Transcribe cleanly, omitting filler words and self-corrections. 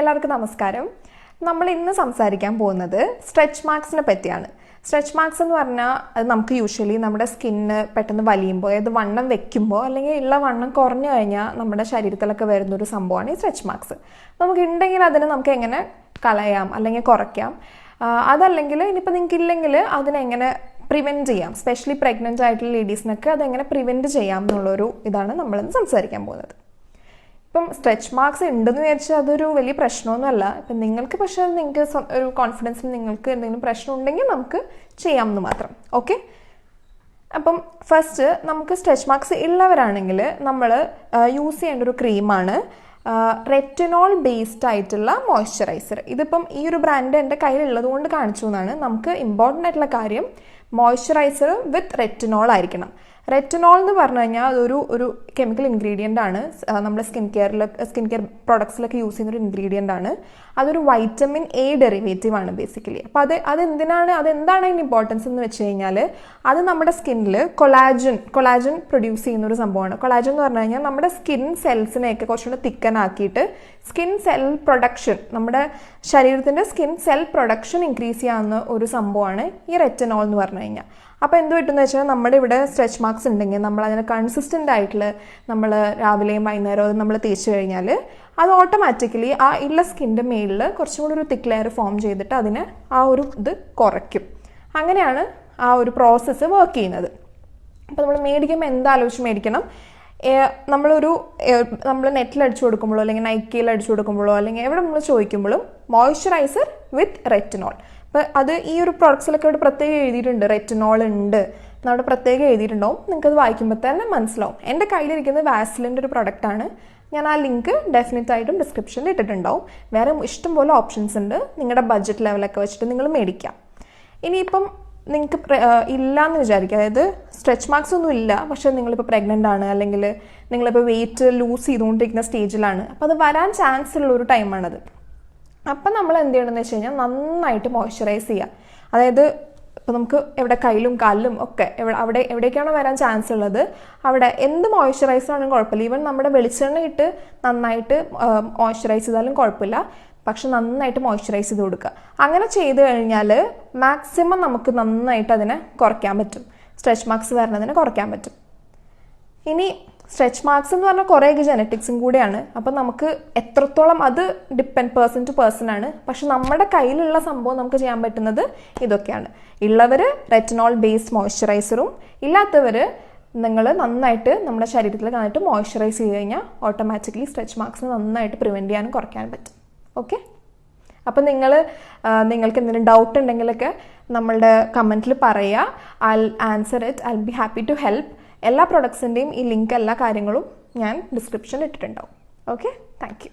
എല്ലാവർക്കും നമസ്കാരം. നമ്മൾ ഇന്ന് സംസാരിക്കാൻ പോകുന്നത് സ്ട്രെച്ച് മാർക്സിനെ പറ്റിയാണ്. സ്ട്രെച്ച് മാർക്സ് എന്ന് പറഞ്ഞാൽ അത് നമുക്ക് യൂഷ്വലി നമ്മുടെ സ്കിന്ന് പെട്ടെന്ന് വലിയുമ്പോൾ, അതായത് വണ്ണം വെക്കുമ്പോൾ അല്ലെങ്കിൽ ഉള്ള വണ്ണം കുറഞ്ഞു കഴിഞ്ഞാൽ നമ്മുടെ ശരീരത്തിലൊക്കെ വരുന്നൊരു സംഭവമാണ് ഈ സ്ട്രെച്ച് മാർക്സ്. നമുക്ക് ഉണ്ടെങ്കിൽ അതിനെ നമുക്ക് എങ്ങനെ കളയാം അല്ലെങ്കിൽ കുറയ്ക്കാം, അതല്ലെങ്കിൽ ഇനിയിപ്പോൾ നിങ്ങൾക്ക് ഇല്ലെങ്കിൽ അതിനെങ്ങനെ പ്രിവെൻറ്റ് ചെയ്യാം, സ്പെഷ്യലി പ്രഗ്നൻ്റ് ആയിട്ടുള്ള ലേഡീസിനൊക്കെ അതെങ്ങനെ പ്രിവെൻറ്റ് ചെയ്യാം എന്നുള്ളൊരു ഇതാണ് നമ്മളിന്ന് സംസാരിക്കാൻ പോകുന്നത്. ഇപ്പം സ്ട്രെച്ച് മാർക്സ് ഉണ്ടെന്ന് വിചാരിച്ചാൽ അതൊരു വലിയ പ്രശ്നമൊന്നുമല്ല. ഇപ്പം നിങ്ങൾക്ക് പക്ഷേ നിങ്ങൾക്ക് ഒരു കോൺഫിഡൻസിൽ നിങ്ങൾക്ക് എന്തെങ്കിലും പ്രശ്നം ഉണ്ടെങ്കിൽ നമുക്ക് ചെയ്യാമെന്ന് മാത്രം. ഓക്കെ, അപ്പം ഫസ്റ്റ് നമുക്ക് സ്ട്രെച്ച് മാർക്സ് ഉള്ളവരാണെങ്കിൽ നമ്മൾ യൂസ് ചെയ്യേണ്ട ഒരു ക്രീമാണ് റെറ്റിനോൾ ബേസ്ഡ് ആയിട്ടുള്ള മോയ്സ്ചറൈസർ. ഇതിപ്പം ഈ ഒരു ബ്രാൻഡ് എൻ്റെ കയ്യിലുള്ളത് കൊണ്ട് കാണിച്ചു എന്നാണ്. നമുക്ക് ഇമ്പോർട്ടൻ്റ് ആയിട്ടുള്ള കാര്യം മോയ്സ്ചറൈസർ വിത്ത് റെറ്റിനോൾ ആയിരിക്കണം. റെറ്റിനോൾ എന്ന് പറഞ്ഞു കഴിഞ്ഞാൽ അതൊരു കെമിക്കൽ ഇൻഗ്രീഡിയൻ്റ് ആണ്. നമ്മുടെ സ്കിൻ കെയർ പ്രോഡക്ട്സിലൊക്കെ യൂസ് ചെയ്യുന്നൊരു ഇൻഗ്രീഡിയൻ്റ് ആണ്. അതൊരു വൈറ്റമിൻ എ ഡെറിവേറ്റീവ് ആണ് ബേസിക്കലി. അപ്പോൾ അതെന്താണ് അതിൻ്റെ ഇമ്പോർട്ടൻസ് എന്ന് വെച്ച് കഴിഞ്ഞാൽ അത് നമ്മുടെ സ്കിന്നിൽ കൊളാജൻ പ്രൊഡ്യൂസ് ചെയ്യുന്നൊരു സംഭവമാണ്. കൊളാജൻ എന്ന് പറഞ്ഞു കഴിഞ്ഞാൽ നമ്മുടെ സ്കിൻ സെൽസിനെയൊക്കെ കുറച്ചുകൂടി തിക്കനാക്കിയിട്ട് സ്കിൻ സെൽ പ്രൊഡക്ഷൻ, നമ്മുടെ ശരീരത്തിൻ്റെ സ്കിൻ സെൽ പ്രൊഡക്ഷൻ ഇൻക്രീസ് ചെയ്യാവുന്ന ഒരു സംഭവമാണ് ഈ റെറ്റിനോൾ എന്ന് പറഞ്ഞു കഴിഞ്ഞാൽ. അപ്പോൾ എന്ത് കിട്ടുമെന്ന് വെച്ചാൽ നമ്മുടെ ഇവിടെ സ്ട്രെച്ച് മാർക്സ് ഉണ്ടെങ്കിൽ നമ്മൾ അതിനെ കൺസിസ്റ്റൻ്റ് ആയിട്ടുള്ള നമ്മൾ രാവിലെയും വൈകുന്നേരവും നമ്മൾ തേച്ച് കഴിഞ്ഞാൽ അത് ഓട്ടോമാറ്റിക്കലി ആ ഉള്ള സ്കിൻ്റെ മേളിൽ കുറച്ചും കൂടി ഒരു തിക്ക് ലെയർ ഫോം ചെയ്തിട്ട് അതിനെ ആ ഒരു ഇത് കുറയ്ക്കും. അങ്ങനെയാണ് ആ ഒരു പ്രോസസ്സ് വർക്ക് ചെയ്യുന്നത്. അപ്പോൾ നമ്മൾ മേടിക്കുമ്പോൾ എന്താലോചിച്ച് മേടിക്കണം, നമ്മൾ നെറ്റിൽ അടിച്ചു കൊടുക്കുമ്പോഴോ അല്ലെങ്കിൽ നൈക്കിയിൽ അടിച്ചു കൊടുക്കുമ്പോഴോ അല്ലെങ്കിൽ എവിടെ നമ്മൾ ചോദിക്കുമ്പോഴും മോയ്സ്ചറൈസർ വിത്ത് റെറ്റിനോൾ. അപ്പോൾ അത് ഈ ഒരു പ്രോഡക്ട്സിലൊക്കെ ഇവിടെ പ്രത്യേകം എഴുതിയിട്ടുണ്ട്, റെറ്റിനോൾ ഉണ്ട് എന്നവിടെ പ്രത്യേകം എഴുതിയിട്ടുണ്ടാവും. നിങ്ങൾക്കത് വായിക്കുമ്പോൾ തന്നെ മനസ്സിലാവും. എൻ്റെ കയ്യിലിരിക്കുന്നത് വാസ്ലിൻ്റെ ഒരു പ്രൊഡക്റ്റാണ്. ഞാൻ ആ ലിങ്ക് ഡെഫിനറ്റ് ആയിട്ടും ഡിസ്ക്രിപ്ഷനിൽ ഇട്ടിട്ടുണ്ടാവും. വേറെ ഇഷ്ടംപോലെ ഓപ്ഷൻസ് ഉണ്ട്, നിങ്ങളുടെ ബഡ്ജറ്റ് ലെവലൊക്കെ വെച്ചിട്ട് നിങ്ങൾ മേടിക്കാം. ഇനിയിപ്പം നിങ്ങൾക്ക് ഇല്ലയെന്ന് വിചാരിക്കുക, അതായത് സ്ട്രെച്ച് മാർക്സ് ഒന്നും ഇല്ല, പക്ഷേ നിങ്ങളിപ്പോൾ പ്രഗ്നൻ്റ് ആണ് അല്ലെങ്കിൽ നിങ്ങളിപ്പോൾ വെയിറ്റ് ലൂസ് ചെയ്തുകൊണ്ടിരിക്കുന്ന സ്റ്റേജിലാണ്, അപ്പോൾ അത് വരാൻ ചാൻസ് ഉള്ളൊരു ടൈമാണത്. അപ്പം നമ്മൾ എന്ത് ചെയ്യണമെന്ന് വെച്ച് കഴിഞ്ഞാൽ നന്നായിട്ട് മോയ്സ്ചറൈസ് ചെയ്യുക. അതായത് ഇപ്പോൾ നമുക്ക് എവിടെ കയ്യിലും കാലിലും ഒക്കെ എവിടേക്കാണോ വരാൻ ചാൻസ് ഉള്ളത് അവിടെ എന്ത് മോയ്സ്ചറൈസർ ആണെങ്കിലും കുഴപ്പമില്ല. ഈവൻ നമ്മുടെ വെളിച്ചെണ്ണ ഇട്ട് നന്നായിട്ട് മോയ്സ്ചറൈസ് ചെയ്താലും കുഴപ്പമില്ല, പക്ഷെ നന്നായിട്ട് മോയ്സ്ചറൈസ് ചെയ്ത് കൊടുക്കുക. അങ്ങനെ ചെയ്ത് കഴിഞ്ഞാൽ മാക്സിമം നമുക്ക് നന്നായിട്ട് അതിനെ കുറയ്ക്കാൻ പറ്റും, സ്ട്രെച്ച് മാർക്സ് വരുന്നതിനെ കുറയ്ക്കാൻ പറ്റും. ഇനി സ്ട്രെച്ച് മാർക്സ് എന്ന് പറഞ്ഞാൽ കുറേയൊക്കെ ജെനറ്റിക്സും കൂടെയാണ്. അപ്പം നമുക്ക് എത്രത്തോളം അത് പേഴ്സൺ ടു പേഴ്സൺ ആണ്. പക്ഷെ നമ്മുടെ കയ്യിലുള്ള സംഭവം നമുക്ക് ചെയ്യാൻ പറ്റുന്നത് ഇതൊക്കെയാണ്. ഉള്ളവർ റെറ്റിനോൾ ബേസ്ഡ് മോയ്സ്ചറൈസറും, ഇല്ലാത്തവർ നിങ്ങൾ നന്നായിട്ട് നമ്മുടെ ശരീരത്തിൽ നന്നായിട്ട് മോയ്സ്ചറൈസ് ചെയ്ത് കഴിഞ്ഞാൽ ഓട്ടോമാറ്റിക്കലി സ്ട്രെച്ച് മാർക്സ് നന്നായിട്ട് പ്രിവെൻറ്റ് ചെയ്യാനും കുറയ്ക്കാനും പറ്റും. ഓക്കെ, അപ്പം നിങ്ങൾക്ക് എന്തെങ്കിലും ഡൗട്ട് ഉണ്ടെങ്കിലൊക്കെ നമ്മളുടെ കമൻറ്റിൽ പറയുക. Answer it, I be happy to help. എല്ലാ പ്രൊഡക്ട്സിൻ്റെയും ഈ ലിങ്ക് എല്ലാ കാര്യങ്ങളും ഞാൻ ഡിസ്ക്രിപ്ഷനിൽ ഇട്ടിട്ടുണ്ടാവും. Okay, thank you.